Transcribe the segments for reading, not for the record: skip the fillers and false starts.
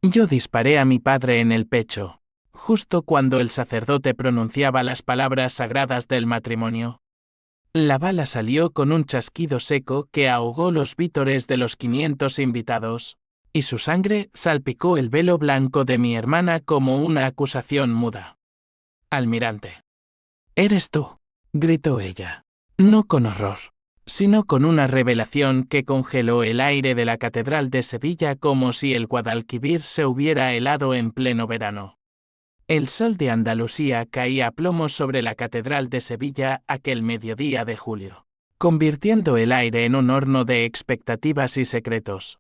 Yo disparé a mi padre en el pecho, justo cuando el sacerdote pronunciaba las palabras sagradas del matrimonio. La bala salió con un chasquido seco que ahogó los vítores de los 500 invitados, y su sangre salpicó el velo blanco de mi hermana como una acusación muda. Almirante. «Eres tú», gritó ella. No con horror, sino con una revelación que congeló el aire de la Catedral de Sevilla como si el Guadalquivir se hubiera helado en pleno verano. El sol de Andalucía caía a plomo sobre la Catedral de Sevilla aquel mediodía de julio, convirtiendo el aire en un horno de expectativas y secretos.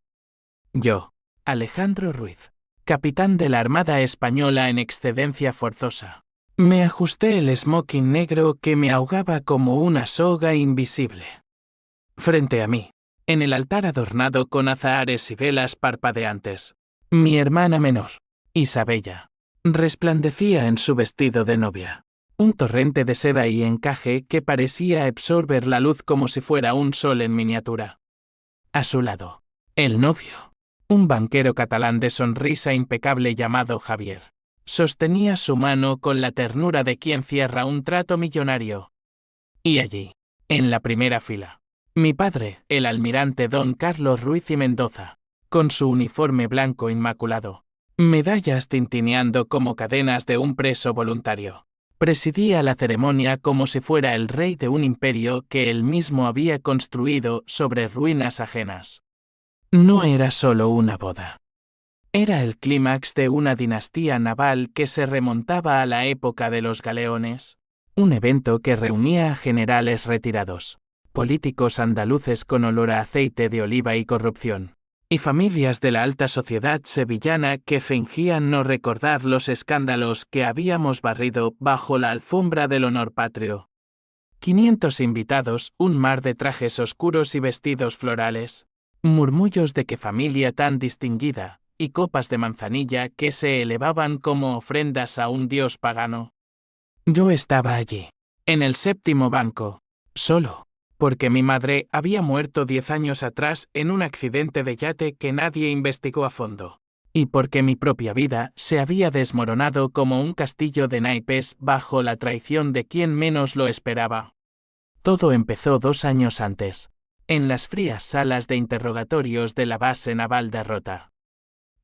Yo, Alejandro Ruiz, capitán de la Armada Española en excedencia forzosa, me ajusté el smoking negro que me ahogaba como una soga invisible. Frente a mí, en el altar adornado con azahares y velas parpadeantes, mi hermana menor, Isabella, resplandecía en su vestido de novia, un torrente de seda y encaje que parecía absorber la luz como si fuera un sol en miniatura. A su lado, el novio, un banquero catalán de sonrisa impecable llamado Javier, sostenía su mano con la ternura de quien cierra un trato millonario. Y allí, en la primera fila, mi padre, el almirante don Carlos Ruiz y Mendoza, con su uniforme blanco inmaculado, medallas tintineando como cadenas de un preso voluntario, presidía la ceremonia como si fuera el rey de un imperio que él mismo había construido sobre ruinas ajenas. No era solo una boda. Era el clímax de una dinastía naval que se remontaba a la época de los galeones, un evento que reunía a generales retirados, políticos andaluces con olor a aceite de oliva y corrupción, y familias de la alta sociedad sevillana que fingían no recordar los escándalos que habíamos barrido bajo la alfombra del honor patrio. 500 invitados, un mar de trajes oscuros y vestidos florales, murmullos de qué familia tan distinguida, y copas de manzanilla que se elevaban como ofrendas a un dios pagano. Yo estaba allí, en el séptimo banco, solo, porque mi madre había muerto 10 años atrás en un accidente de yate que nadie investigó a fondo, y porque mi propia vida se había desmoronado como un castillo de naipes bajo la traición de quien menos lo esperaba. Todo empezó 2 años antes, en las frías salas de interrogatorios de la base naval de Rota.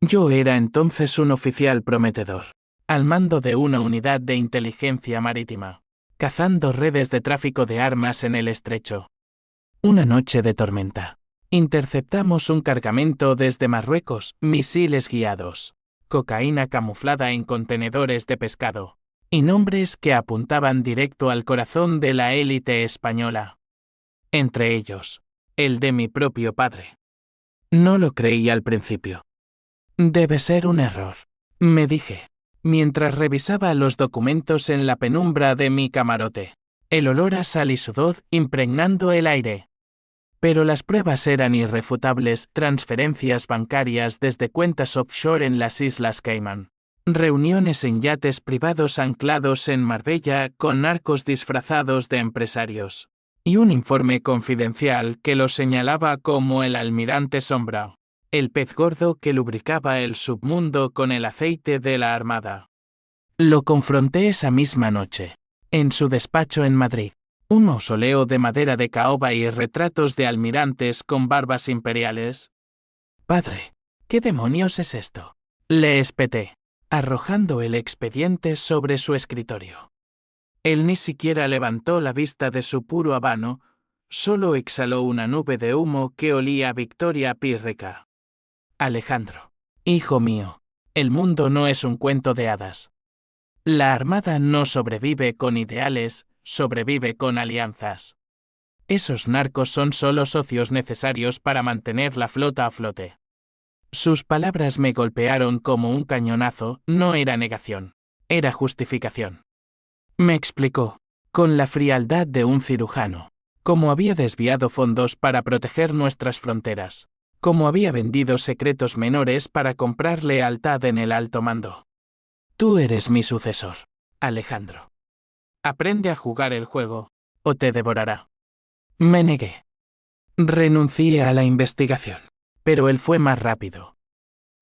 Yo era entonces un oficial prometedor, al mando de una unidad de inteligencia marítima, cazando redes de tráfico de armas en el estrecho. Una noche de tormenta, interceptamos un cargamento desde Marruecos, misiles guiados, cocaína camuflada en contenedores de pescado, y nombres que apuntaban directo al corazón de la élite española. Entre ellos, el de mi propio padre. No lo creí al principio. Debe ser un error, me dije, mientras revisaba los documentos en la penumbra de mi camarote, el olor a sal y sudor impregnando el aire. Pero las pruebas eran irrefutables: transferencias bancarias desde cuentas offshore en las Islas Caimán, reuniones en yates privados anclados en Marbella con narcos disfrazados de empresarios, y un informe confidencial que lo señalaba como el almirante Sombra, el pez gordo que lubricaba el submundo con el aceite de la Armada. Lo confronté esa misma noche, en su despacho en Madrid, un mausoleo de madera de caoba y retratos de almirantes con barbas imperiales. «Padre, ¿qué demonios es esto?», le espeté, arrojando el expediente sobre su escritorio. Él ni siquiera levantó la vista de su puro habano, solo exhaló una nube de humo que olía a victoria pírrica. «Alejandro, hijo mío, el mundo no es un cuento de hadas. La Armada no sobrevive con ideales, sobrevive con alianzas. Esos narcos son solo socios necesarios para mantener la flota a flote». Sus palabras me golpearon como un cañonazo. No era negación, era justificación. Me explicó, con la frialdad de un cirujano, cómo había desviado fondos para proteger nuestras fronteras, cómo había vendido secretos menores para comprar lealtad en el alto mando. «Tú eres mi sucesor, Alejandro. Aprende a jugar el juego, o te devorará». Me negué. Renuncié a la investigación, pero él fue más rápido.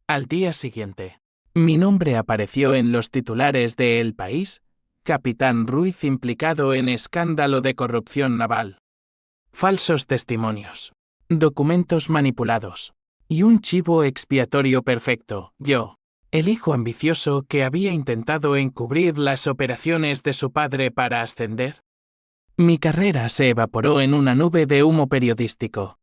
Al día siguiente, mi nombre apareció en los titulares de El País: Capitán Ruiz implicado en escándalo de corrupción naval. Falsos testimonios, documentos manipulados y un chivo expiatorio perfecto, yo, el hijo ambicioso que había intentado encubrir las operaciones de su padre para ascender. Mi carrera se evaporó en una nube de humo periodístico.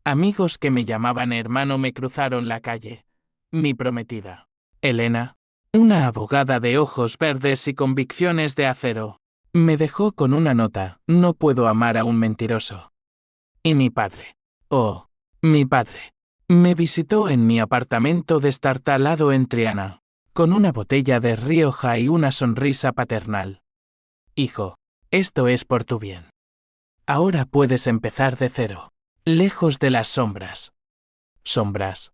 Amigos que me llamaban hermano me cruzaron la calle. Mi prometida, Elena, una abogada de ojos verdes y convicciones de acero, me dejó con una nota: no puedo amar a un mentiroso. Y mi padre, oh, mi padre, me visitó en mi apartamento destartalado en Triana, con una botella de Rioja y una sonrisa paternal. Hijo, esto es por tu bien. Ahora puedes empezar de cero, lejos de las sombras. Sombras.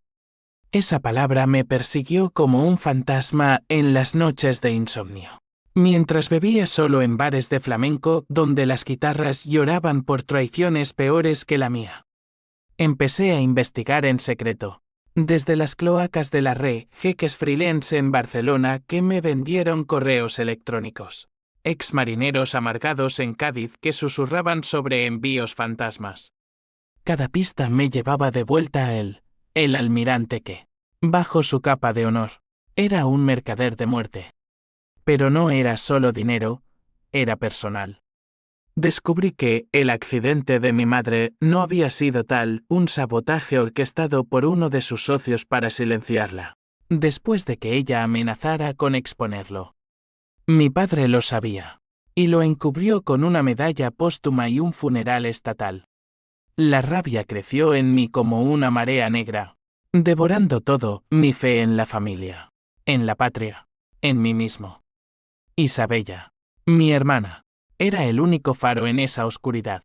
Esa palabra me persiguió como un fantasma en las noches de insomnio, mientras bebía solo en bares de flamenco donde las guitarras lloraban por traiciones peores que la mía. Empecé a investigar en secreto, desde las cloacas de la red, jeques freelance en Barcelona que me vendieron correos electrónicos, exmarineros amargados en Cádiz que susurraban sobre envíos fantasmas. Cada pista me llevaba de vuelta a él, el almirante que, bajo su capa de honor, era un mercader de muerte. Pero no era solo dinero, era personal. Descubrí que el accidente de mi madre no había sido un sabotaje orquestado por uno de sus socios para silenciarla, después de que ella amenazara con exponerlo. Mi padre lo sabía, y lo encubrió con una medalla póstuma y un funeral estatal. La rabia creció en mí como una marea negra, devorando todo: mi fe en la familia, en la patria, en mí mismo. Isabella, mi hermana, era el único faro en esa oscuridad.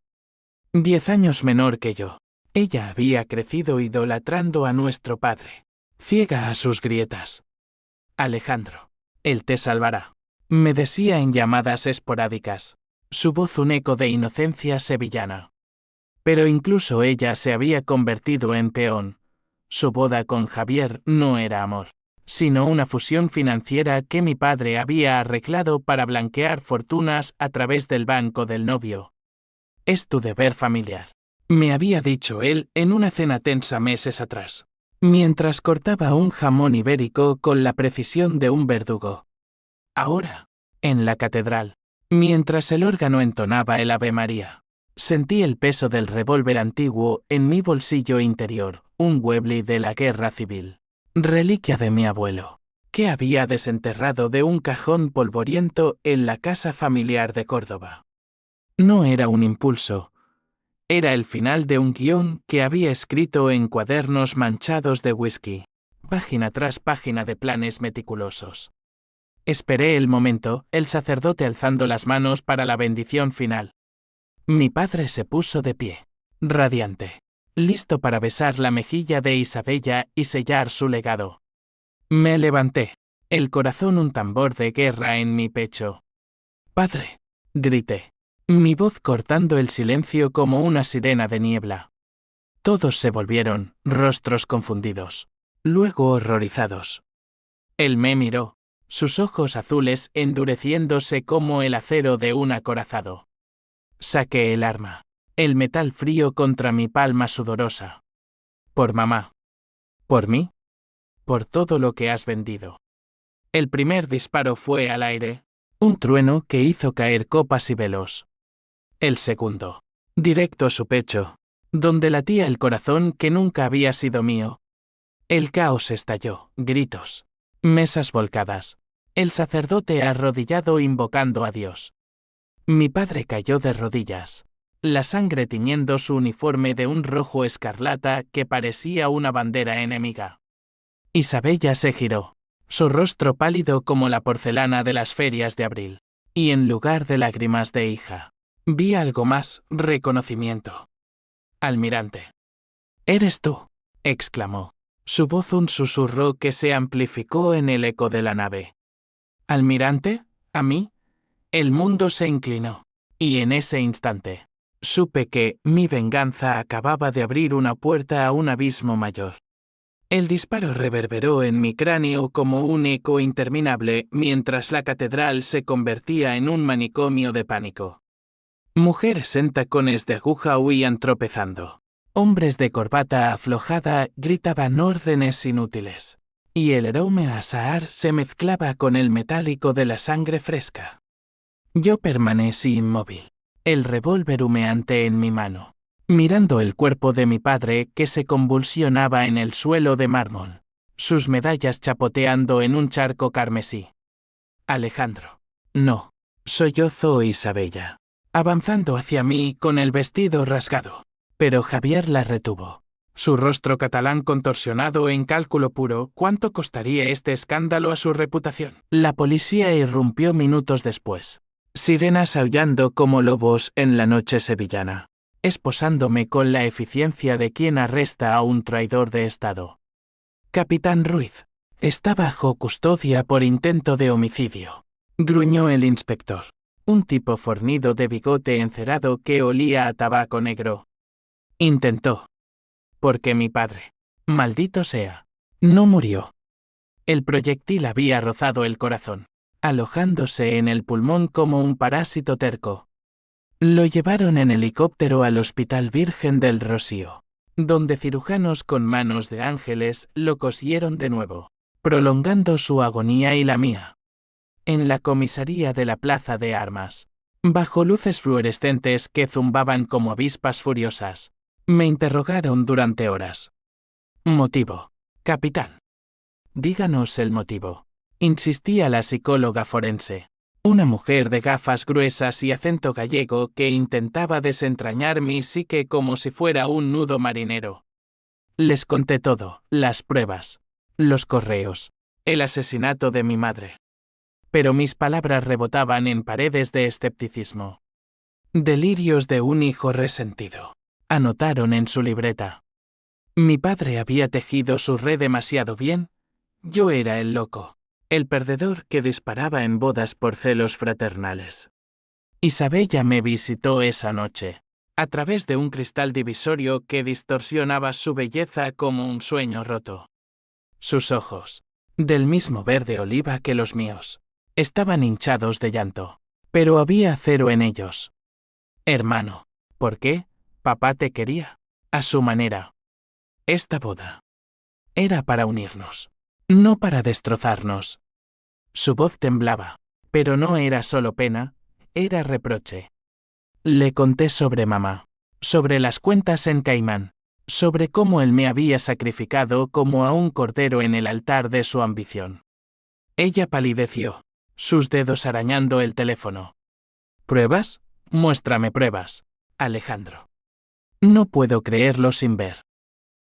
10 años menor que yo, ella había crecido idolatrando a nuestro padre, ciega a sus grietas. Alejandro, él te salvará, me decía en llamadas esporádicas, su voz un eco de inocencia sevillana. Pero incluso ella se había convertido en peón. Su boda con Javier no era amor, sino una fusión financiera que mi padre había arreglado para blanquear fortunas a través del banco del novio. Es tu deber familiar, me había dicho él en una cena tensa meses atrás, mientras cortaba un jamón ibérico con la precisión de un verdugo. Ahora, en la catedral, mientras el órgano entonaba el Ave María, sentí el peso del revólver antiguo en mi bolsillo interior, un Webley de la guerra civil, reliquia de mi abuelo, que había desenterrado de un cajón polvoriento en la casa familiar de Córdoba. No era un impulso, era el final de un guión que había escrito en cuadernos manchados de whisky, página tras página de planes meticulosos. Esperé el momento, el sacerdote alzando las manos para la bendición final. Mi padre se puso de pie, radiante, listo para besar la mejilla de Isabella y sellar su legado. Me levanté, el corazón un tambor de guerra en mi pecho. «Padre», grité, mi voz cortando el silencio como una sirena de niebla. Todos se volvieron, rostros confundidos, luego horrorizados. Él me miró, sus ojos azules endureciéndose como el acero de un acorazado. Saqué el arma, el metal frío contra mi palma sudorosa. Por mamá. Por mí. Por todo lo que has vendido. El primer disparo fue al aire, un trueno que hizo caer copas y velos. El segundo, directo a su pecho, donde latía el corazón que nunca había sido mío. El caos estalló, gritos, mesas volcadas, el sacerdote arrodillado invocando a Dios. Mi padre cayó de rodillas, la sangre tiñendo su uniforme de un rojo escarlata que parecía una bandera enemiga. Isabella se giró, su rostro pálido como la porcelana de las ferias de abril, y en lugar de lágrimas de hija, vi algo más: reconocimiento. «Almirante». «¿Eres tú?», exclamó, su voz un susurro que se amplificó en el eco de la nave. «¿Almirante? ¿A mí?». El mundo se inclinó, y en ese instante, supe que mi venganza acababa de abrir una puerta a un abismo mayor. El disparo reverberó en mi cráneo como un eco interminable mientras la catedral se convertía en un manicomio de pánico. Mujeres en tacones de aguja huían tropezando. Hombres de corbata aflojada gritaban órdenes inútiles. Y el aroma a azahar se mezclaba con el metálico de la sangre fresca. Yo permanecí inmóvil, el revólver humeante en mi mano, mirando el cuerpo de mi padre que se convulsionaba en el suelo de mármol, sus medallas chapoteando en un charco carmesí. Alejandro. No. Sollozó Isabella, avanzando hacia mí con el vestido rasgado. Pero Javier la retuvo. Su rostro catalán contorsionado en cálculo puro, ¿cuánto costaría este escándalo a su reputación? La policía irrumpió minutos después. Sirenas aullando como lobos en la noche sevillana, esposándome con la eficiencia de quien arresta a un traidor de Estado. Capitán Ruiz. Está bajo custodia por intento de homicidio, gruñó el inspector. Un tipo fornido de bigote encerado que olía a tabaco negro. Intentó. Porque mi padre, maldito sea, no murió. El proyectil había rozado el corazón, alojándose en el pulmón como un parásito terco. Lo llevaron en helicóptero al Hospital Virgen del Rocío, donde cirujanos con manos de ángeles lo cosieron de nuevo, prolongando su agonía y la mía. En la comisaría de la Plaza de Armas, bajo luces fluorescentes que zumbaban como avispas furiosas, me interrogaron durante horas. Motivo, capitán. Díganos el motivo, insistía la psicóloga forense, una mujer de gafas gruesas y acento gallego que intentaba desentrañar mi psique como si fuera un nudo marinero. Les conté todo, las pruebas, los correos, el asesinato de mi madre. Pero mis palabras rebotaban en paredes de escepticismo. Delirios de un hijo resentido, anotaron en su libreta. Mi padre había tejido su red demasiado bien. Yo era el loco, el perdedor que disparaba en bodas por celos fraternales. Isabella me visitó esa noche, a través de un cristal divisorio que distorsionaba su belleza como un sueño roto. Sus ojos, del mismo verde oliva que los míos, estaban hinchados de llanto, pero había cero en ellos. Hermano, ¿por qué? Papá te quería, a su manera. Esta boda era para unirnos, no para destrozarnos. Su voz temblaba, pero no era solo pena, era reproche. Le conté sobre mamá, sobre las cuentas en Caimán, sobre cómo él me había sacrificado como a un cordero en el altar de su ambición. Ella palideció, sus dedos arañando el teléfono. ¿Pruebas? Muéstrame pruebas, Alejandro. No puedo creerlo sin ver.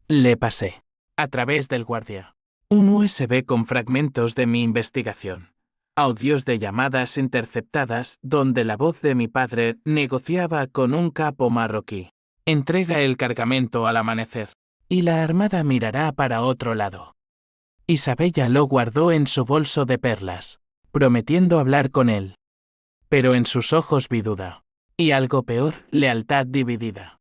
Le pasé, a través del guardia, un USB con fragmentos de mi investigación. Audios de llamadas interceptadas donde la voz de mi padre negociaba con un capo marroquí. Entrega el cargamento al amanecer, y la armada mirará para otro lado. Isabella lo guardó en su bolso de perlas, prometiendo hablar con él. Pero en sus ojos vi duda, y algo peor, lealtad dividida.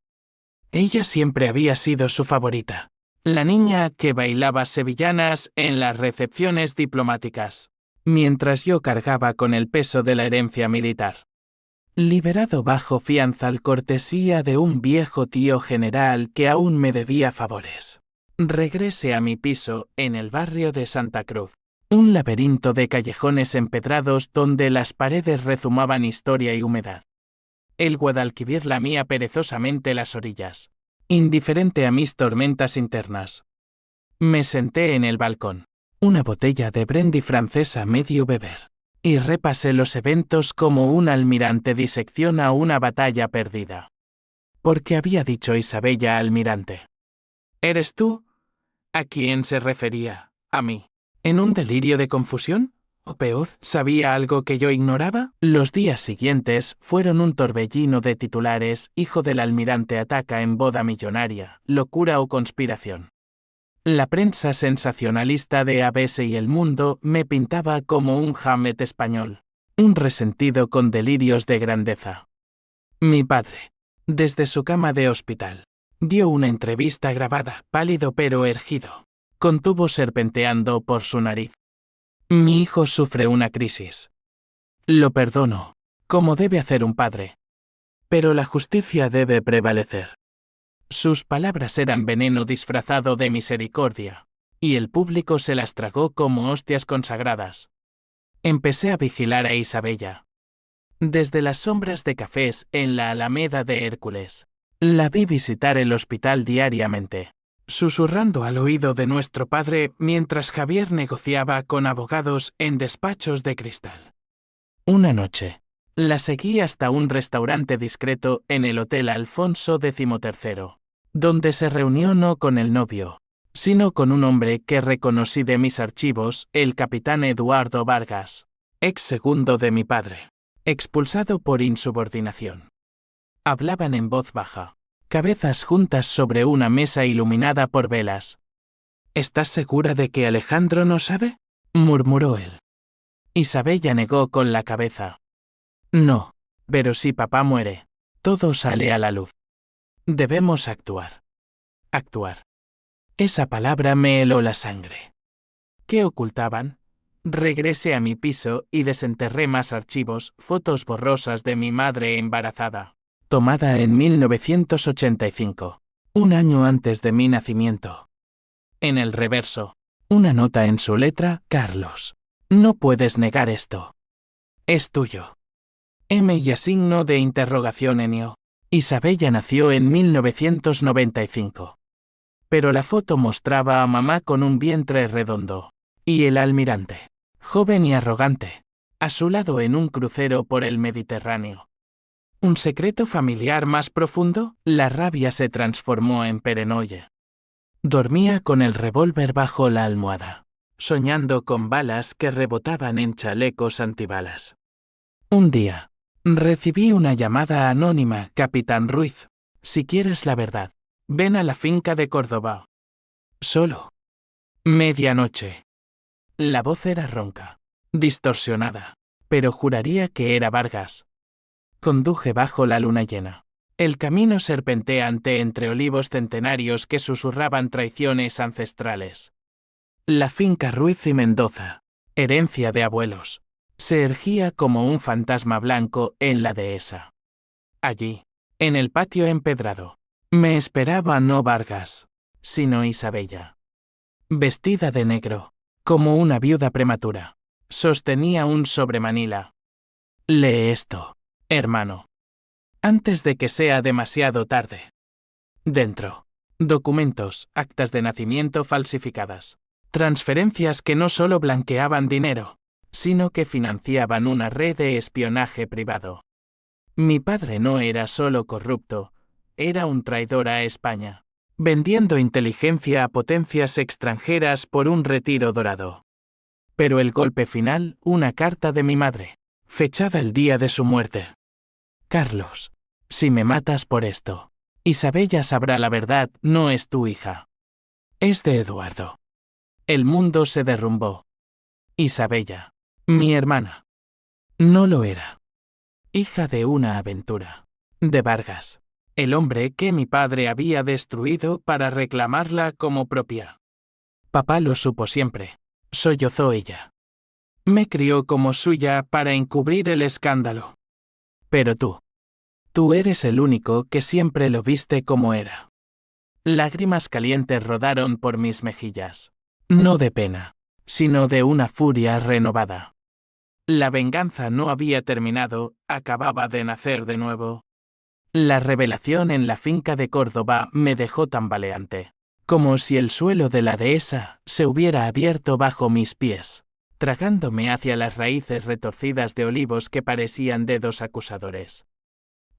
Ella siempre había sido su favorita, la niña que bailaba sevillanas en las recepciones diplomáticas, mientras yo cargaba con el peso de la herencia militar. Liberado bajo fianza al cortesía de un viejo tío general que aún me debía favores. Regresé a mi piso en el barrio de Santa Cruz, un laberinto de callejones empedrados donde las paredes rezumaban historia y humedad. El Guadalquivir lamía perezosamente las orillas, indiferente a mis tormentas internas. Me senté en el balcón, una botella de brandy francesa a medio beber, y repasé los eventos como un almirante disecciona una batalla perdida. Porque había dicho Isabella almirante. ¿Eres tú? ¿A quién se refería? ¿A mí? ¿En un delirio de confusión? O peor, ¿sabía algo que yo ignoraba? Los días siguientes fueron un torbellino de titulares: hijo del almirante ataca en boda millonaria, locura o conspiración. La prensa sensacionalista de ABC y El Mundo me pintaba como un Hamlet español, un resentido con delirios de grandeza. Mi padre, desde su cama de hospital, dio una entrevista grabada, pálido pero erguido. con tubos serpenteando por su nariz. Mi hijo sufre una crisis. Lo perdono, como debe hacer un padre. Pero la justicia debe prevalecer. Sus palabras eran veneno disfrazado de misericordia, y el público se las tragó como hostias consagradas. Empecé a vigilar a Isabella. Desde las sombras de cafés en la Alameda de Hércules, la vi visitar el hospital diariamente, susurrando al oído de nuestro padre mientras Javier negociaba con abogados en despachos de cristal. Una noche, la seguí hasta un restaurante discreto en el Hotel Alfonso XIII, donde se reunió no con el novio, sino con un hombre que reconocí de mis archivos, el capitán Eduardo Vargas, ex segundo de mi padre, expulsado por insubordinación. Hablaban en voz baja, cabezas juntas sobre una mesa iluminada por velas. ¿Estás segura de que Alejandro no sabe?, murmuró él. Isabella negó con la cabeza. No, pero si papá muere, todo sale a la luz. Debemos actuar. Actuar. Esa palabra me heló la sangre. ¿Qué ocultaban? Regresé a mi piso y desenterré más archivos, fotos borrosas de mi madre embarazada, tomada en 1985, un año antes de mi nacimiento. En el reverso, una nota en su letra: Carlos, no puedes negar esto. Es tuyo. M y signo de interrogación Enio. Isabella nació en 1995. Pero la foto mostraba a mamá con un vientre redondo, y el almirante, joven y arrogante, a su lado en un crucero por el Mediterráneo. ¿Un secreto familiar más profundo? La rabia se transformó en paranoia. Dormía con el revólver bajo la almohada, soñando con balas que rebotaban en chalecos antibalas. Un día, recibí una llamada anónima: Capitán Ruiz, si quieres la verdad, ven a la finca de Córdoba. Solo. Medianoche. La voz era ronca, distorsionada, pero juraría que era Vargas. Conduje bajo la luna llena. El camino serpenteante entre olivos centenarios que susurraban traiciones ancestrales. La finca Ruiz y Mendoza, herencia de abuelos, se erguía como un fantasma blanco en la dehesa. Allí, en el patio empedrado, me esperaba no Vargas, sino Isabella. Vestida de negro, como una viuda prematura, sostenía un sobremanila. Lee esto, hermano, antes de que sea demasiado tarde. Dentro, documentos, actas de nacimiento falsificadas, transferencias que no solo blanqueaban dinero, sino que financiaban una red de espionaje privado. Mi padre no era solo corrupto, era un traidor a España, vendiendo inteligencia a potencias extranjeras por un retiro dorado. Pero el golpe final, una carta de mi madre, fechada el día de su muerte. Carlos, si me matas por esto, Isabella sabrá la verdad, no es tu hija. Es de Eduardo. El mundo se derrumbó. Isabella, mi hermana, no lo era. Hija de una aventura. De Vargas, el hombre que mi padre había destruido para reclamarla como propia. Papá lo supo siempre, sollozó ella. Me crió como suya para encubrir el escándalo. Pero tú eres el único que siempre lo viste como era. Lágrimas calientes rodaron por mis mejillas. No de pena, sino de una furia renovada. La venganza no había terminado, acababa de nacer de nuevo. La revelación en la finca de Córdoba me dejó tambaleante, como si el suelo de la dehesa se hubiera abierto bajo mis pies, tragándome hacia las raíces retorcidas de olivos que parecían dedos acusadores.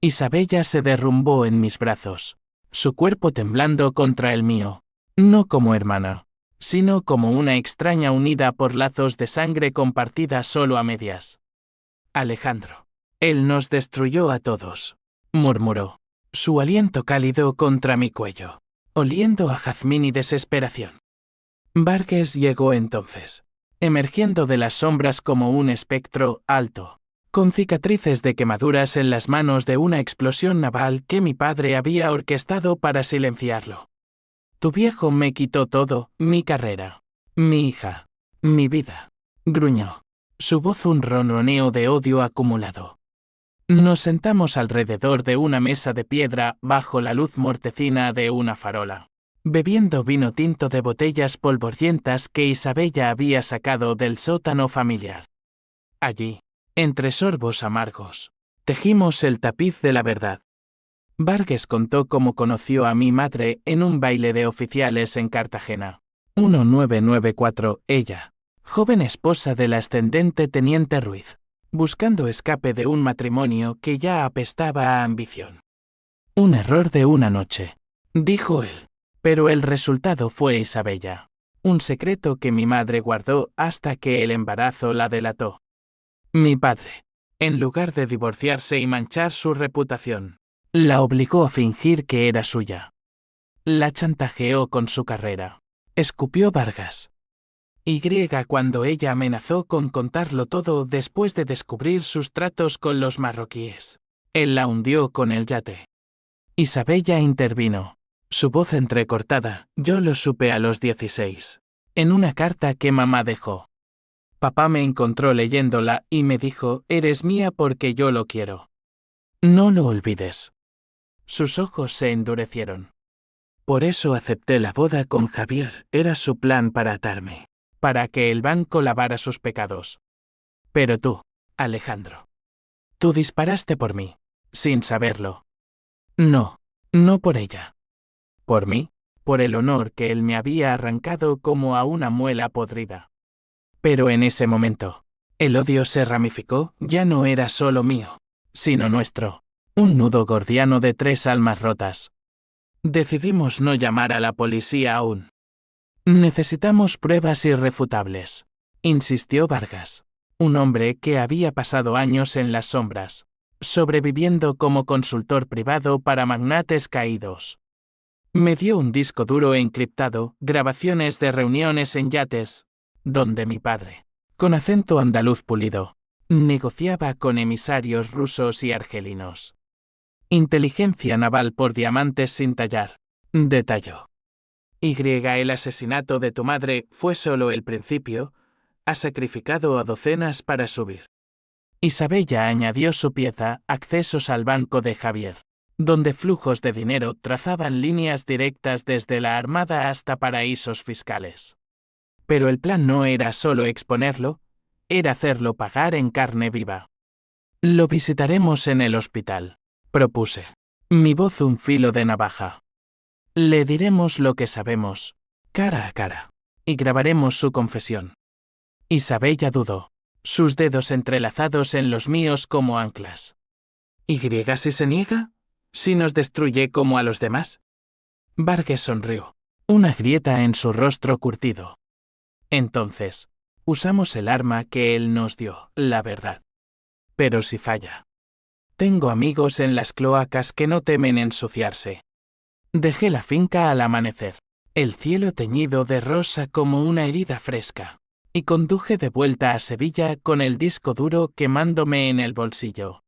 Isabella se derrumbó en mis brazos, su cuerpo temblando contra el mío, no como hermana, sino como una extraña unida por lazos de sangre compartida solo a medias. Alejandro. Él nos destruyó a todos, murmuró, su aliento cálido contra mi cuello, oliendo a jazmín y desesperación. Vargas llegó entonces, emergiendo de las sombras como un espectro alto, con cicatrices de quemaduras en las manos de una explosión naval que mi padre había orquestado para silenciarlo. Tu viejo me quitó todo, mi carrera, mi hija, mi vida. Gruñó. Su voz un ronroneo de odio acumulado. Nos sentamos alrededor de una mesa de piedra bajo la luz mortecina de una farola, bebiendo vino tinto de botellas polvorientas que Isabella había sacado del sótano familiar. Allí, entre sorbos amargos, tejimos el tapiz de la verdad. Vargas contó cómo conoció a mi madre en un baile de oficiales en Cartagena. 1994, ella, joven esposa del ascendente teniente Ruiz, buscando escape de un matrimonio que ya apestaba a ambición. Un error de una noche, dijo él, pero el resultado fue Isabella. Un secreto que mi madre guardó hasta que el embarazo la delató. Mi padre, en lugar de divorciarse y manchar su reputación, la obligó a fingir que era suya. La chantajeó con su carrera. Escupió Vargas. Y cuando ella amenazó con contarlo todo después de descubrir sus tratos con los marroquíes. Él la hundió con el yate. Isabella intervino. Su voz entrecortada, yo lo supe a los 16. En una carta que mamá dejó. Papá me encontró leyéndola y me dijo, eres mía porque yo lo quiero. No lo olvides. Sus ojos se endurecieron. Por eso acepté la boda con Javier, era su plan para atarme, para que el banco lavara sus pecados. Pero tú, Alejandro, tú disparaste por mí, sin saberlo. No, no por ella. Por mí, por el honor que él me había arrancado como a una muela podrida. Pero en ese momento, el odio se ramificó, ya no era solo mío, sino nuestro, un nudo gordiano de 3 almas rotas. Decidimos no llamar a la policía aún. Necesitamos pruebas irrefutables, insistió Vargas, un hombre que había pasado años en las sombras, sobreviviendo como consultor privado para magnates caídos. Me dio un disco duro encriptado, grabaciones de reuniones en yates, donde mi padre, con acento andaluz pulido, negociaba con emisarios rusos y argelinos. Inteligencia naval por diamantes sin tallar, detalló. El asesinato de tu madre fue solo el principio, ha sacrificado a docenas para subir. Isabella añadió su pieza, accesos al banco de Javier, donde flujos de dinero trazaban líneas directas desde la Armada hasta paraísos fiscales. Pero el plan no era solo exponerlo, era hacerlo pagar en carne viva. Lo visitaremos en el hospital, propuse. Mi voz un filo de navaja. Le diremos lo que sabemos, cara a cara, y grabaremos su confesión. Isabella dudó, sus dedos entrelazados en los míos como anclas. ¿Y si se niega? ¿Si nos destruye como a los demás? Vargas sonrió, una grieta en su rostro curtido. Entonces, usamos el arma que él nos dio, la verdad. Pero si falla. Tengo amigos en las cloacas que no temen ensuciarse. Dejé la finca al amanecer, el cielo teñido de rosa como una herida fresca, y conduje de vuelta a Sevilla con el disco duro quemándome en el bolsillo.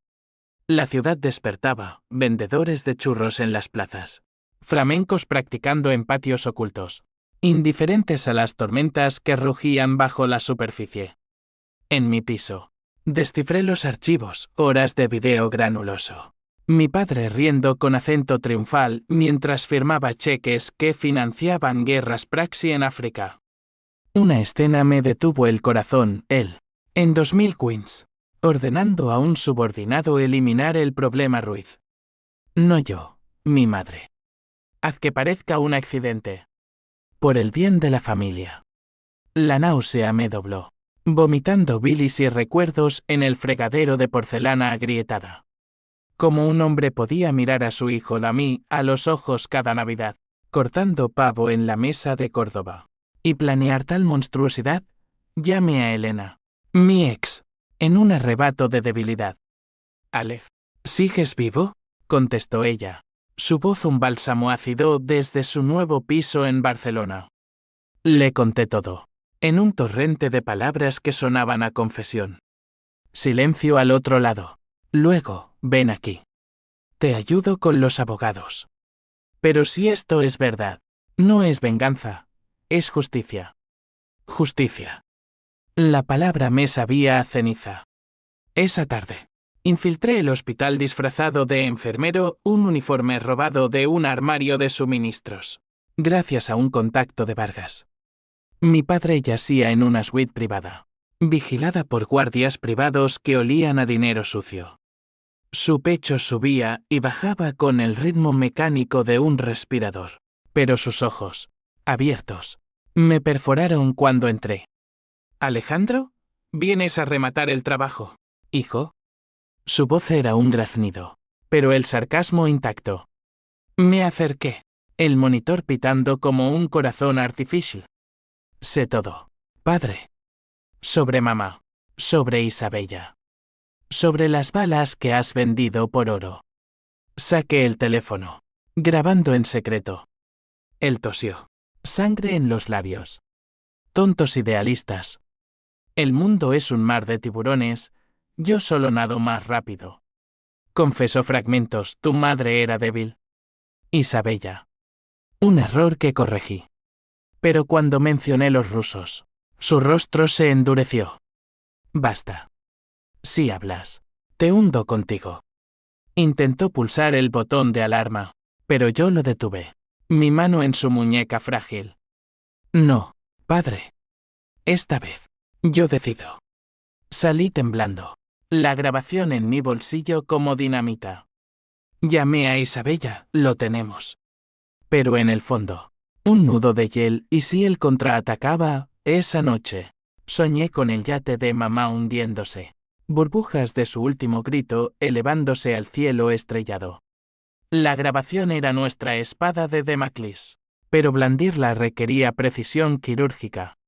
La ciudad despertaba, vendedores de churros en las plazas, flamencos practicando en patios ocultos, indiferentes a las tormentas que rugían bajo la superficie. En mi piso, descifré los archivos, horas de video granuloso. Mi padre riendo con acento triunfal mientras firmaba cheques que financiaban guerras praxi en África. Una escena me detuvo el corazón, él, en 2000 Queens, ordenando a un subordinado eliminar el problema Ruiz. No yo, mi madre. Haz que parezca un accidente. Por el bien de la familia. La náusea me dobló, vomitando bilis y recuerdos en el fregadero de porcelana agrietada. Como un hombre podía mirar a su hijo Lamí a los ojos cada Navidad, cortando pavo en la mesa de Córdoba, y planear tal monstruosidad, llamé a Elena, mi ex, en un arrebato de debilidad. Aleph, ¿sigues vivo?, contestó ella, su voz un bálsamo ácido desde su nuevo piso en Barcelona. Le conté todo, en un torrente de palabras que sonaban a confesión. Silencio al otro lado. Luego, ven aquí. Te ayudo con los abogados. Pero si esto es verdad, No es venganza, es justicia. Justicia. La palabra me sabía a ceniza. Esa tarde, infiltré el hospital disfrazado de enfermero, un uniforme robado de un armario de suministros. Gracias a un contacto de Vargas. Mi padre yacía en una suite privada, vigilada por guardias privados que olían a dinero sucio. Su pecho subía y bajaba con el ritmo mecánico de un respirador, pero sus ojos, abiertos, me perforaron cuando entré. «¿Alejandro? ¿Vienes a rematar el trabajo, hijo?» Su voz era un graznido, pero el sarcasmo intacto. Me acerqué, el monitor pitando como un corazón artificial. Sé todo, padre. Sobre mamá, sobre Isabella. Sobre las balas que has vendido por oro. Saqué el teléfono, grabando en secreto. Él tosió, sangre en los labios. Tontos idealistas. El mundo es un mar de tiburones, yo solo nado más rápido. Confesó fragmentos, tu madre era débil. Isabella. Un error que corregí. Pero cuando mencioné los rusos, su rostro se endureció. Basta. Si hablas, te hundo contigo. Intentó pulsar el botón de alarma, pero yo lo detuve, mi mano en su muñeca frágil. No, padre. Esta vez, yo decido. Salí temblando, la grabación en mi bolsillo como dinamita. Llamé a Isabella, lo tenemos. Pero en el fondo, un nudo de hiel, y si él contraatacaba, esa noche, soñé con el yate de mamá hundiéndose, burbujas de su último grito elevándose al cielo estrellado. La grabación era nuestra espada de Damocles, pero blandirla requería precisión quirúrgica.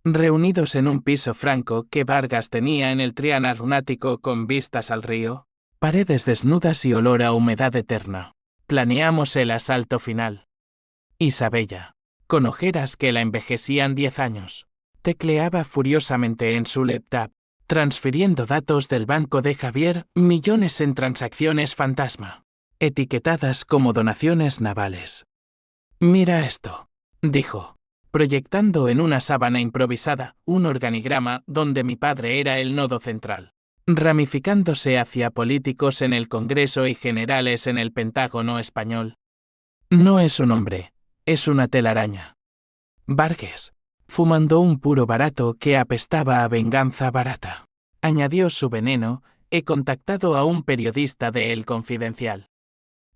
Reunidos en un piso franco que Vargas tenía en el Triana lunático con vistas al río, paredes desnudas y olor a humedad eterna, planeamos el asalto final. Isabella, con ojeras que la envejecían 10 años, tecleaba furiosamente en su laptop, transfiriendo datos del banco de Javier, millones en transacciones fantasma, etiquetadas como donaciones navales. Mira esto, dijo, proyectando en una sábana improvisada un organigrama donde mi padre era el nodo central, ramificándose hacia políticos en el Congreso y generales en el Pentágono español. No es un hombre, es una telaraña. Vargas, fumando un puro barato que apestaba a venganza barata, añadió su veneno, he contactado a un periodista de El Confidencial.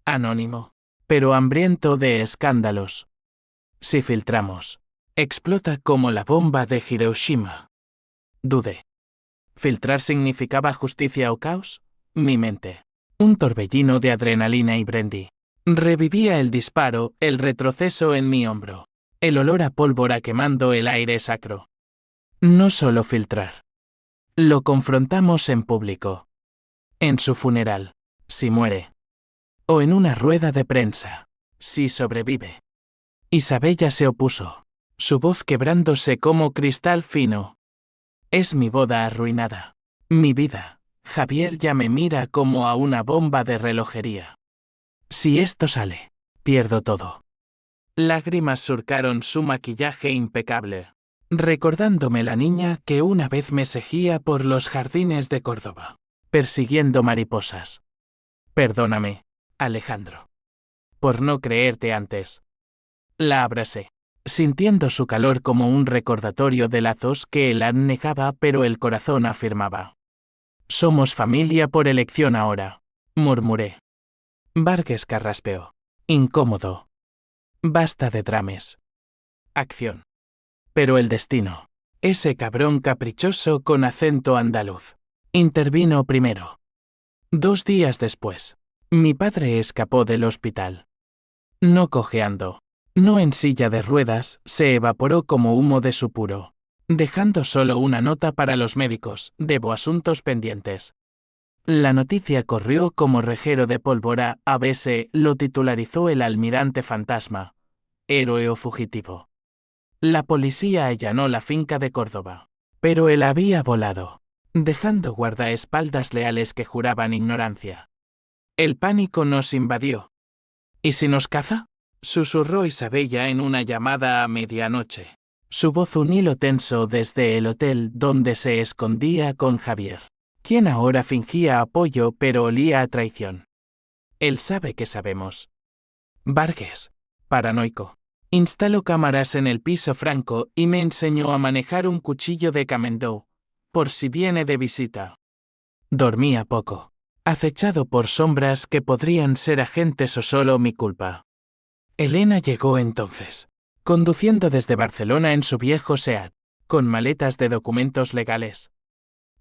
Anónimo, pero hambriento de escándalos. Si filtramos, explota como la bomba de Hiroshima. Dudé. ¿Filtrar significaba justicia o caos? Mi mente. Un torbellino de adrenalina y brandy. Revivía el disparo, el retroceso en mi hombro. El olor a pólvora quemando el aire sacro. No solo filtrar. Lo confrontamos en público. En su funeral, si muere. O en una rueda de prensa, si sobrevive. Isabella se opuso, su voz quebrándose como cristal fino. Es mi boda arruinada. Mi vida. Javier ya me mira como a una bomba de relojería. Si esto sale, pierdo todo. Lágrimas surcaron su maquillaje impecable, recordándome la niña que una vez me seguía por los jardines de Córdoba, persiguiendo mariposas. Perdóname, Alejandro, por no creerte antes. La abracé, sintiendo su calor como un recordatorio de lazos que el alma negaba pero el corazón afirmaba. Somos familia por elección ahora, murmuré. Vargas carraspeó, incómodo. Basta de drames. Acción. Pero el destino, ese cabrón caprichoso con acento andaluz, intervino primero. 2 días después, mi padre escapó del hospital. No cojeando, no en silla de ruedas, se evaporó como humo de su puro, dejando solo una nota para los médicos, debo asuntos pendientes. La noticia corrió como rejero de pólvora, ABC lo titularizó el almirante fantasma, héroe o fugitivo. La policía allanó la finca de Córdoba, pero él había volado, dejando guardaespaldas leales que juraban ignorancia. El pánico nos invadió. ¿Y si nos caza? susurró Isabella en una llamada a medianoche. Su voz un hilo tenso desde el hotel donde se escondía con Javier, quien ahora fingía apoyo pero olía a traición. Él sabe que sabemos. Vargas, paranoico, instaló cámaras en el piso franco y me enseñó a manejar un cuchillo de Camendou, por si viene de visita. Dormía poco, acechado por sombras que podrían ser agentes o solo mi culpa. Elena llegó entonces, conduciendo desde Barcelona en su viejo SEAT, con maletas de documentos legales.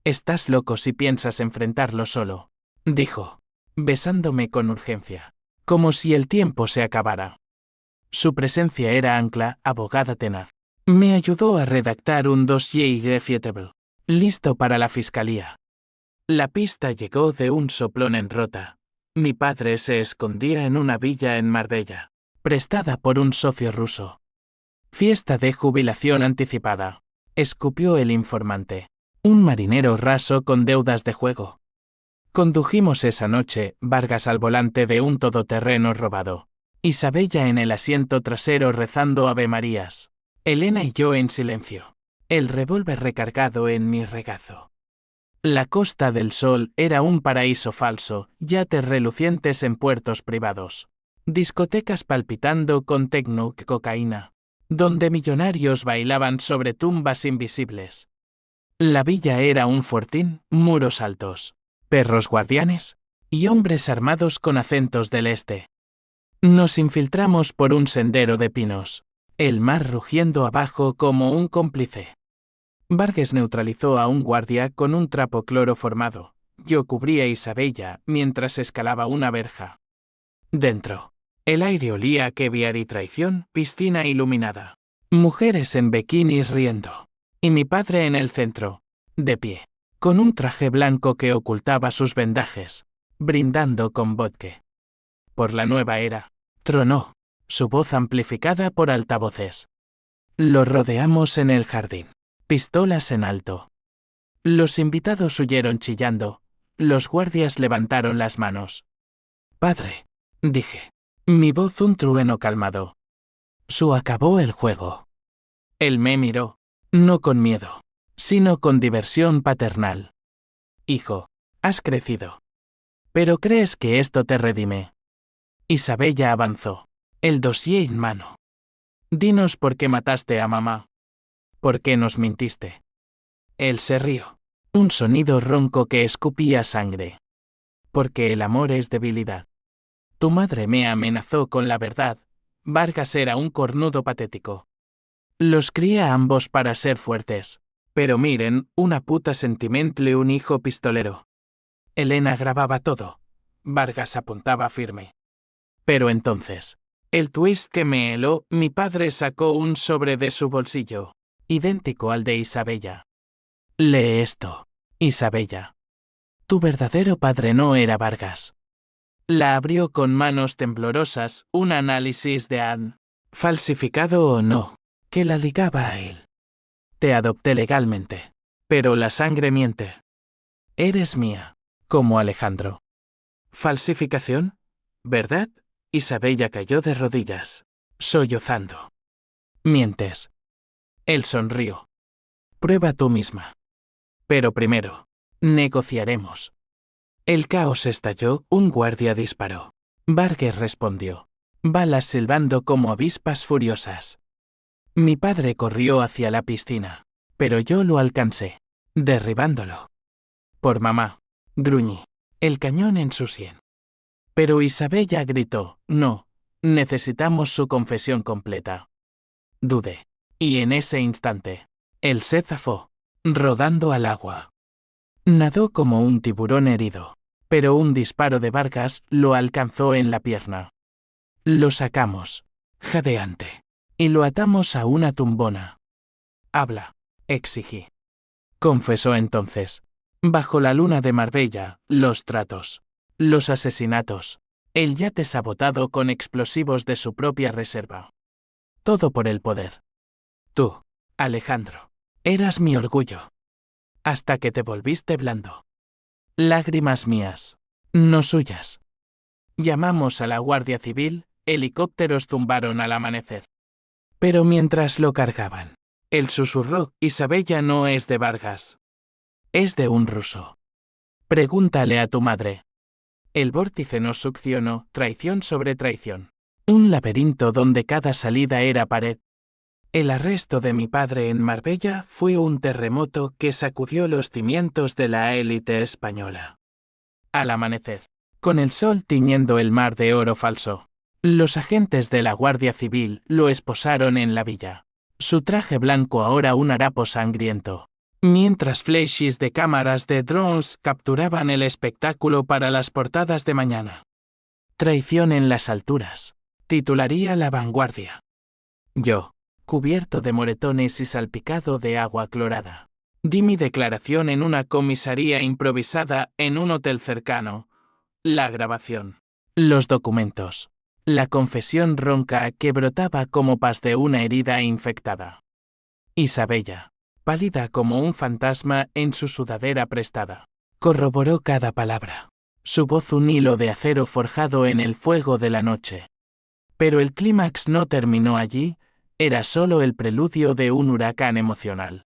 «Estás loco si piensas enfrentarlo solo», dijo, besándome con urgencia, como si el tiempo se acabara. Su presencia era ancla, abogada tenaz. Me ayudó a redactar un dossier irrefutable, listo para la fiscalía. La pista llegó de un soplón en Rota. Mi padre se escondía en una villa en Marbella, prestada por un socio ruso. Fiesta de jubilación anticipada, escupió el informante. Un marinero raso con deudas de juego. Condujimos esa noche, Vargas al volante de un todoterreno robado. Isabella en el asiento trasero rezando avemarías. Elena y yo en silencio. El revólver recargado en mi regazo. La Costa del Sol era un paraíso falso, yates relucientes en puertos privados. Discotecas palpitando con tecno y cocaína. Donde millonarios bailaban sobre tumbas invisibles. La villa era un fortín, muros altos, perros guardianes y hombres armados con acentos del este. Nos infiltramos por un sendero de pinos, el mar rugiendo abajo como un cómplice. Vargas neutralizó a un guardia con un trapo cloroformado. Yo cubría a Isabella mientras escalaba una verja. Dentro, el aire olía a caviar y traición, piscina iluminada. Mujeres en bikinis riendo. Y mi padre en el centro, de pie, con un traje blanco que ocultaba sus vendajes, brindando con vodka. Por la nueva era, tronó, su voz amplificada por altavoces. Lo rodeamos en el jardín, pistolas en alto. Los invitados huyeron chillando, los guardias levantaron las manos. Padre, dije, mi voz un trueno calmado. Su acabó el juego. Él me miró, no con miedo, sino con diversión paternal. Hijo, has crecido. ¿Pero crees que esto te redime? Isabella avanzó, el dossier en mano. Dinos por qué mataste a mamá. ¿Por qué nos mintiste? Él se rió, un sonido ronco que escupía sangre. Porque el amor es debilidad. Tu madre me amenazó con la verdad. Vargas era un cornudo patético. Los crié a ambos para ser fuertes. Pero miren, una puta sentimental y un hijo pistolero. Elena grababa todo. Vargas apuntaba firme. Pero entonces, el twist que me heló, mi padre sacó un sobre de su bolsillo, idéntico al de Isabella. Lee esto, Isabella. Tu verdadero padre no era Vargas. La abrió con manos temblorosas, un análisis de Anne, falsificado o no, que la ligaba a él. Te adopté legalmente, pero la sangre miente. Eres mía, como Alejandro. ¿Falsificación? ¿Verdad? Isabella cayó de rodillas, sollozando. Mientes. Él sonrió. Prueba tú misma. Pero primero, negociaremos. El caos estalló, un guardia disparó. Vargas respondió. Balas silbando como avispas furiosas. Mi padre corrió hacia la piscina, pero yo lo alcancé, derribándolo. Por mamá, gruñí, el cañón en su sien. Pero Isabella gritó, no, necesitamos su confesión completa. Dudé. Y en ese instante, él se zafó, rodando al agua. Nadó como un tiburón herido, pero un disparo de Vargas lo alcanzó en la pierna. Lo sacamos, jadeante, y lo atamos a una tumbona. Habla, exigí. Confesó entonces. Bajo la luna de Marbella, los tratos, los asesinatos, el yate sabotado con explosivos de su propia reserva. Todo por el poder. Tú, Alejandro, eras mi orgullo. Hasta que te volviste blando. Lágrimas mías, no suyas. Llamamos a la Guardia Civil, helicópteros zumbaron al amanecer. Pero mientras lo cargaban, él susurró: Isabella no es de Vargas. Es de un ruso. Pregúntale a tu madre. El vórtice nos succionó, traición sobre traición. Un laberinto donde cada salida era pared. El arresto de mi padre en Marbella fue un terremoto que sacudió los cimientos de la élite española. Al amanecer, con el sol tiñendo el mar de oro falso, los agentes de la Guardia Civil lo esposaron en la villa. Su traje blanco ahora un harapo sangriento. Mientras flashes de cámaras de drones capturaban el espectáculo para las portadas de mañana. Traición en las alturas, titularía La Vanguardia. Yo, cubierto de moretones y salpicado de agua clorada, di mi declaración en una comisaría improvisada en un hotel cercano. La grabación, los documentos, la confesión ronca que brotaba como paz de una herida infectada. Isabella, pálida como un fantasma en su sudadera prestada, corroboró cada palabra, su voz un hilo de acero forjado en el fuego de la noche. Pero el clímax no terminó allí, era solo el preludio de un huracán emocional.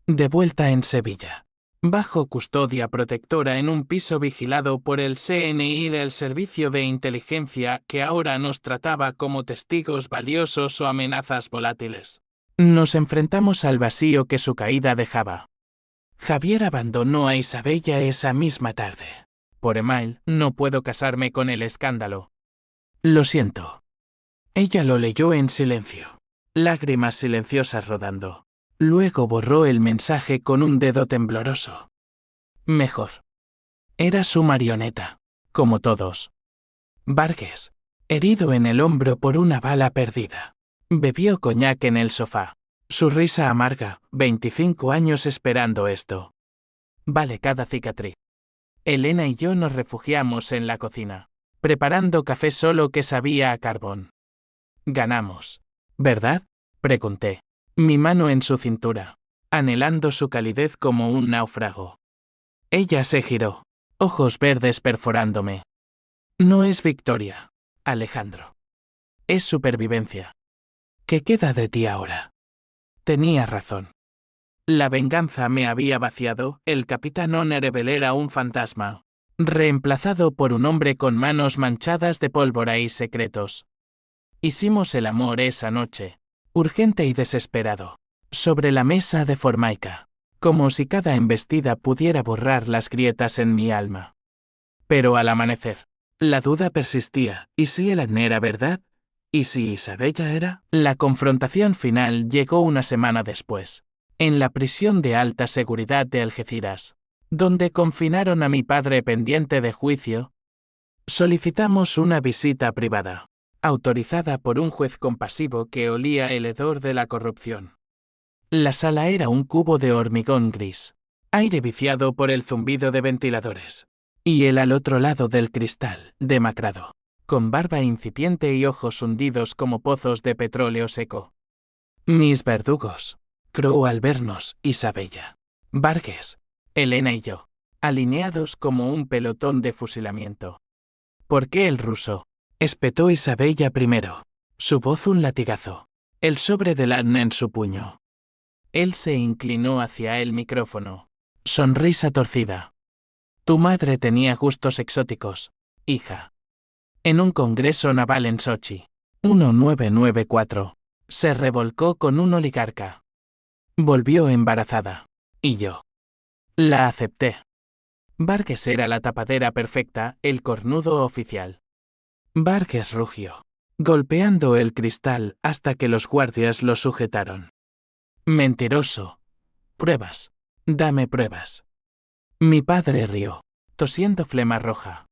De vuelta en Sevilla, bajo custodia protectora en un piso vigilado por el CNI del Servicio de Inteligencia que ahora nos trataba como testigos valiosos o amenazas volátiles. Nos enfrentamos al vacío que su caída dejaba. Javier abandonó a Isabella esa misma tarde. Por email, no puedo casarme con el escándalo. Lo siento. Ella lo leyó en silencio. Lágrimas silenciosas rodando. Luego borró el mensaje con un dedo tembloroso. Mejor. Era su marioneta, como todos. Vargas, herido en el hombro por una bala perdida, bebió coñac en el sofá. Su risa amarga, 25 años esperando esto. Vale cada cicatriz. Elena y yo nos refugiamos en la cocina, preparando café solo que sabía a carbón. Ganamos, ¿verdad? Pregunté, mi mano en su cintura, anhelando su calidez como un náufrago. Ella se giró, ojos verdes perforándome. No es victoria, Alejandro. Es supervivencia. ¿Qué queda de ti ahora? Tenía razón. La venganza me había vaciado, el capitán Honorable era un fantasma, reemplazado por un hombre con manos manchadas de pólvora y secretos. Hicimos el amor esa noche, urgente y desesperado, sobre la mesa de Formaica, como si cada embestida pudiera borrar las grietas en mi alma. Pero al amanecer, la duda persistía, ¿y si Elena era verdad? ¿Y si Isabella era? La confrontación final llegó una semana después, en la prisión de alta seguridad de Algeciras, donde confinaron a mi padre pendiente de juicio. Solicitamos una visita privada, autorizada por un juez compasivo que olía el hedor de la corrupción. La sala era un cubo de hormigón gris, aire viciado por el zumbido de ventiladores, y él al otro lado del cristal, demacrado, con barba incipiente y ojos hundidos como pozos de petróleo seco. Mis verdugos, Crow al vernos, Isabella, Vargas, Elena y yo, alineados como un pelotón de fusilamiento. ¿Por qué el ruso? Espetó Isabella primero, su voz un latigazo, el sobre del arma en su puño. Él se inclinó hacia el micrófono, sonrisa torcida. Tu madre tenía gustos exóticos, hija. En un congreso naval en Sochi, 1994, se revolcó con un oligarca. Volvió embarazada. Y yo. La acepté. Vargas era la tapadera perfecta, el cornudo oficial. Vargas rugió, golpeando el cristal hasta que los guardias lo sujetaron. Mentiroso. Pruebas. Dame pruebas. Mi padre rió, tosiendo flema roja.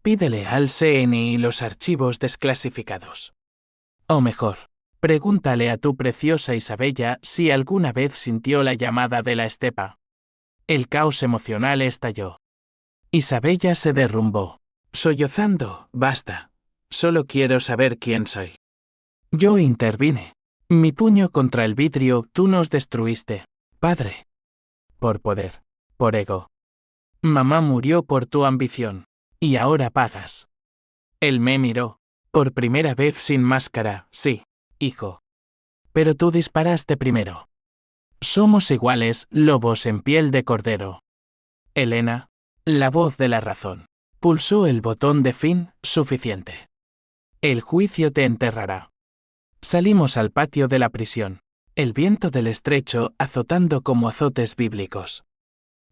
Pídele al CNI los archivos desclasificados. O mejor, pregúntale a tu preciosa Isabella si alguna vez sintió la llamada de la estepa. El caos emocional estalló. Isabella se derrumbó, sollozando, basta. Solo quiero saber quién soy. Yo intervine. Mi puño contra el vidrio, tú nos destruiste, padre. Por poder, por ego. Mamá murió por tu ambición. Y ahora pagas. Él me miró, Por primera vez sin máscara, sí, hijo. Pero tú disparaste primero. Somos iguales, lobos en piel de cordero. Elena, la voz de la razón, pulsó el botón de fin, suficiente. El juicio te enterrará. Salimos al patio de la prisión, el viento del estrecho azotando como azotes bíblicos.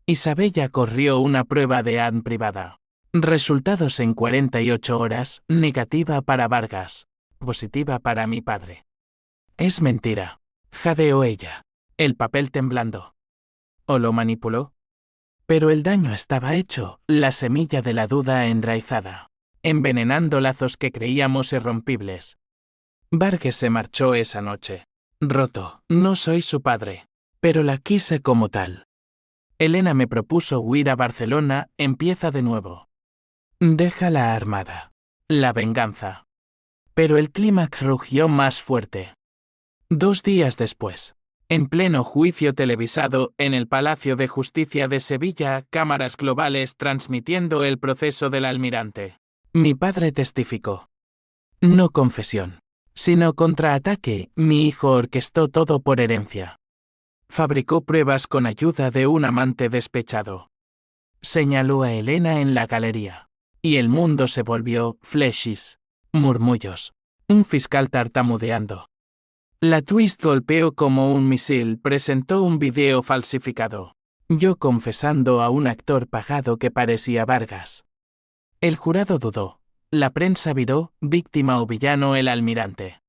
Isabella corrió una prueba de ADN privada. Resultados en 48 horas, negativa para Vargas, positiva para mi padre. Es mentira, jadeó ella, el papel temblando. ¿O lo manipuló? Pero el daño estaba hecho, la semilla de la duda enraizada, envenenando lazos que creíamos irrompibles. Vargas se marchó esa noche. Roto, no soy su padre, pero la quise como tal. Elena me propuso huir a Barcelona, empieza de nuevo. Deja la armada. La venganza. Pero el clímax rugió más fuerte. 2 días después, en pleno juicio televisado en el Palacio de Justicia de Sevilla, cámaras globales transmitiendo el proceso del almirante. Mi padre testificó. No confesión, sino contraataque, mi hijo orquestó todo por herencia. Fabricó pruebas con ayuda de un amante despechado. Señaló a Elena en la galería. Y el mundo se volvió, flechis, murmullos. Un fiscal tartamudeando. La Twist golpeó como un misil, presentó un video falsificado. Yo confesando a un actor pagado que parecía Vargas. El jurado dudó. La prensa viró, víctima o villano el almirante.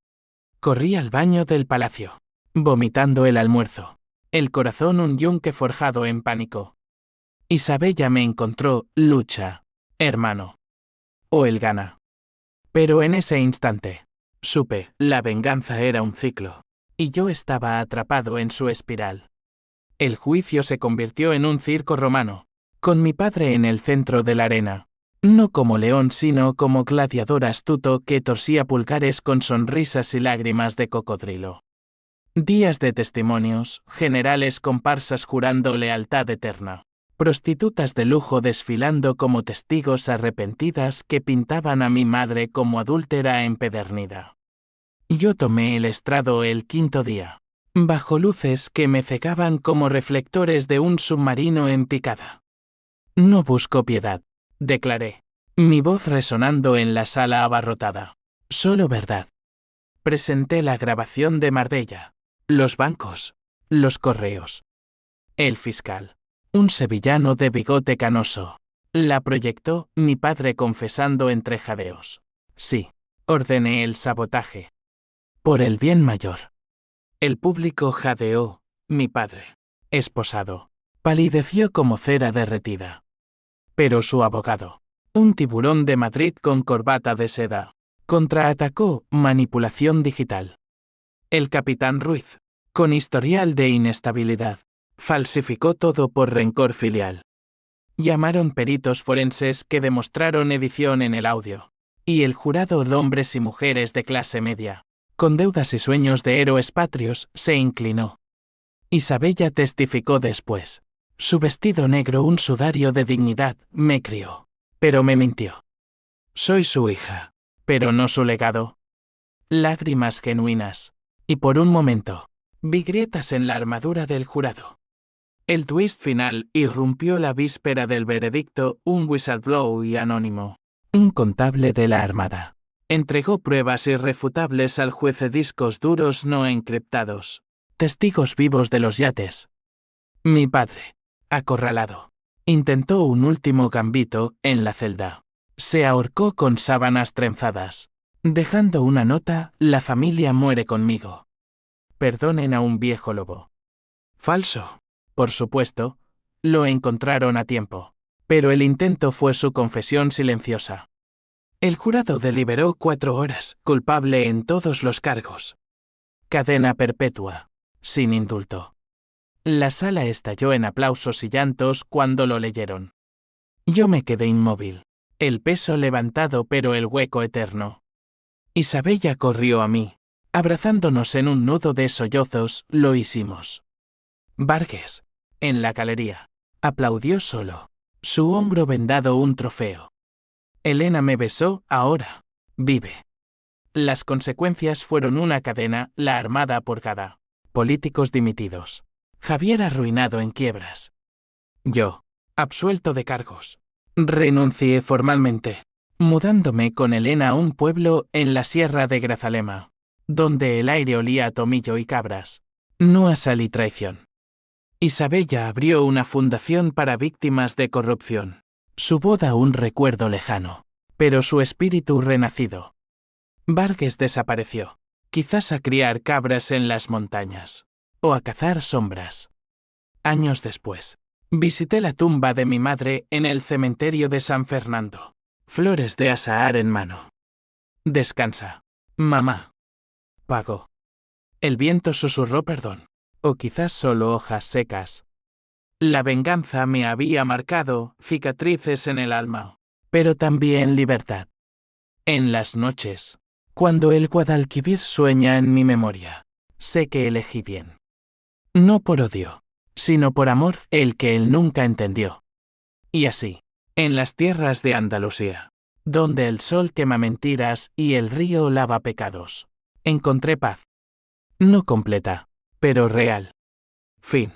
Corrí al baño del palacio, vomitando el almuerzo. El corazón un yunque forjado en pánico. Isabella me encontró, lucha, hermano. O él gana. Pero en ese instante, supe, la venganza era un ciclo. Y yo estaba atrapado en su espiral. El juicio se convirtió en un circo romano, con mi padre en el centro de la arena. No como león sino como gladiador astuto que torcía pulgares con sonrisas y lágrimas de cocodrilo. Días de testimonios, generales comparsas jurando lealtad eterna. Prostitutas de lujo desfilando como testigos arrepentidas que pintaban a mi madre como adúltera empedernida. Yo tomé el estrado el 5.º día, bajo luces que me cegaban como reflectores de un submarino en picada. No busco piedad, declaré, mi voz resonando en la sala abarrotada. Solo verdad. Presenté la grabación de Marbella, los bancos, los correos. El fiscal, un sevillano de bigote canoso, la proyectó, mi padre confesando entre jadeos. Sí, ordené el sabotaje. Por el bien mayor. El público jadeó, mi padre, esposado, palideció como cera derretida. Pero su abogado, un tiburón de Madrid con corbata de seda, contraatacó, manipulación digital. El capitán Ruiz, con historial de inestabilidad, falsificó todo por rencor filial. Llamaron peritos forenses que demostraron edición en el audio. Y el jurado de hombres y mujeres de clase media, con deudas y sueños de héroes patrios, se inclinó. Isabella testificó después. Su vestido negro un sudario de dignidad, me crió. Pero me mintió. Soy su hija, pero no su legado. Lágrimas genuinas. Y por un momento, vi grietas en la armadura del jurado. El twist final irrumpió la víspera del veredicto, un whistleblower y anónimo. Un contable de la Armada. Entregó pruebas irrefutables al juez de discos duros no encriptados. Testigos vivos de los yates. Mi padre, acorralado, intentó un último gambito en la celda. Se ahorcó con sábanas trenzadas. Dejando una nota, la familia muere conmigo. Perdonen a un viejo lobo. Falso. Por supuesto, lo encontraron a tiempo. Pero el intento fue su confesión silenciosa. El jurado deliberó 4 horas, culpable en todos los cargos. Cadena perpetua, sin indulto. La sala estalló en aplausos y llantos cuando lo leyeron. Yo me quedé inmóvil, el peso levantado pero el hueco eterno. Isabella corrió a mí, abrazándonos en un nudo de sollozos, lo hicimos. Vargas, en la galería, aplaudió solo, su hombro vendado un trofeo. Elena me besó, ahora, vive. Las consecuencias fueron una cadena, la Armada purgada. Políticos dimitidos. Javier arruinado en quiebras. Yo, absuelto de cargos. Renuncié formalmente, mudándome con Elena a un pueblo en la sierra de Grazalema, donde el aire olía a tomillo y cabras, no a sal y traición. Isabella abrió una fundación para víctimas de corrupción. Su boda un recuerdo lejano, pero su espíritu renacido. Vargas desapareció, quizás a criar cabras en las montañas, o a cazar sombras. Años después, visité la tumba de mi madre en el cementerio de San Fernando, flores de azahar en mano. Descansa, mamá. Pagó. El viento susurró perdón, o quizás solo hojas secas. La venganza me había marcado cicatrices en el alma, pero también libertad. En las noches, cuando el Guadalquivir sueña en mi memoria, sé que elegí bien. No por odio, sino por amor, el que él nunca entendió. Y así, en las tierras de Andalucía, donde el sol quema mentiras y el río lava pecados, encontré paz. No completa, pero real. Fin.